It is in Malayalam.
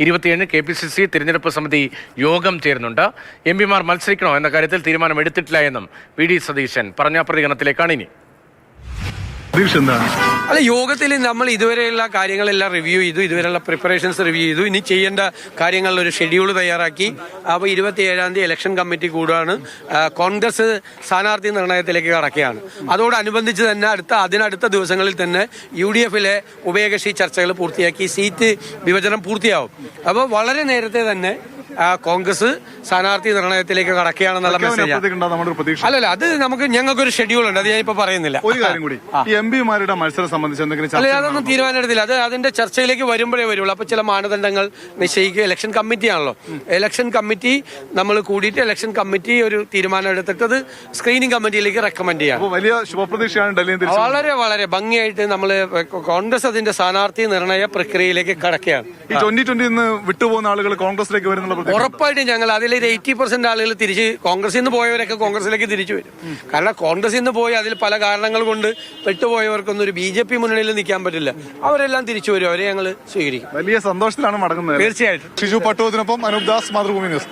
27 KPCC തിരഞ്ഞെടുപ്പ് സമിതി യോഗം ചേരുന്നുണ്ട്. എംപിമാർ മത്സരിക്കണോ എന്ന കാര്യത്തിൽ തീരുമാനമെടുത്തിട്ടില്ല എന്നും VD സതീശൻ പറഞ്ഞ പ്രതികരണത്തിലേക്കാണ് ഇനി. അല്ല, യോഗത്തിൽ നമ്മൾ ഇതുവരെയുള്ള കാര്യങ്ങളെല്ലാം റിവ്യൂ ചെയ്തു, ഇതുവരെയുള്ള പ്രിപ്പറേഷൻസ് റിവ്യൂ ചെയ്തു. ഇനി ചെയ്യേണ്ട കാര്യങ്ങളിൽ ഒരു ഷെഡ്യൂൾ തയ്യാറാക്കി. അപ്പോൾ 27-ാം തീയതി ഇലക്ഷൻ കമ്മിറ്റി കൂടുകയാണ്. കോൺഗ്രസ് സ്ഥാനാർത്ഥി നിർണയത്തിലേക്ക് കടക്കുകയാണ്. അതോടനുബന്ധിച്ച് തന്നെ അതിനടുത്ത ദിവസങ്ങളിൽ തന്നെ UDF-ലെ ഉഭയകക്ഷി ചർച്ചകൾ പൂർത്തിയാക്കി സീറ്റ് വിഭജനം പൂർത്തിയാവും. അപ്പോൾ വളരെ നേരത്തെ തന്നെ കോൺഗ്രസ് സ്ഥാനാർത്ഥി നിർണയത്തിലേക്ക് കടക്കുകയാണെന്നുള്ള മെസ്സേജ്. അല്ലല്ല, അത് ഞങ്ങൾക്കൊരു ഷെഡ്യൂൾ ഉണ്ട്, അത് ഞാനിപ്പോ പറയുന്നില്ല. ഒരു കാര്യം കൂടി, എംപിമാരുടെ മത്സരം സംബന്ധിച്ച് അല്ല, അതൊന്നും തീരുമാനമെടുത്തില്ല. അത് അതിന്റെ ചർച്ചയിലേക്ക് വരുമ്പോഴേ വരുള്ളൂ. അപ്പൊ ചില മാനദണ്ഡങ്ങൾ നിശ്ചയിക്കുക. ഇലക്ഷൻ കമ്മിറ്റി ആണല്ലോ. ഇലക്ഷൻ കമ്മിറ്റി നമ്മൾ കൂടിയിട്ട് ഇലക്ഷൻ കമ്മിറ്റി ഒരു തീരുമാനം എടുത്തിട്ട് സ്ക്രീനിംഗ് കമ്മിറ്റിയിലേക്ക് റെക്കമെൻഡ് ചെയ്യാം. വലിയ ശുഭപ്രതീക്ഷയാണ് ഡൽഹിയിൽ. വളരെ വളരെ ഭംഗിയായിട്ട് നമ്മൾ കോൺഗ്രസ് അതിന്റെ സ്ഥാനാർത്ഥി നിർണയ പ്രക്രിയയിലേക്ക് കടക്കുകയാണ്. ഈ 2020 വിട്ടുപോകുന്ന ആളുകൾ കോൺഗ്രസിലേക്ക് വരുന്നുള്ള ഉറപ്പായിട്ടും ഞങ്ങൾ അതിലൊരു 80% ആളുകൾ തിരിച്ച് കോൺഗ്രസിൽ നിന്ന് പോയവരൊക്കെ കോൺഗ്രസിലേക്ക് തിരിച്ചു വരും. കാരണം കോൺഗ്രസിൽ നിന്ന് പോയി അതിൽ പല കാരണങ്ങൾ കൊണ്ട് പെട്ടുപോയവർക്കൊന്നും ഒരു BJP മുന്നണിയിൽ നിൽക്കാൻ പറ്റില്ല. അവരെല്ലാം തിരിച്ചു വരും, അവരെ ഞങ്ങൾ സ്വീകരിക്കും. വലിയ സന്തോഷത്തിലാണ് മടങ്ങുന്നത്. തീർച്ചയായിട്ടും. ഷിജു പട്ടുവത്തിനൊപ്പം അനൂപ് ദാസ്, മാതൃഭൂമി ന്യൂസ്.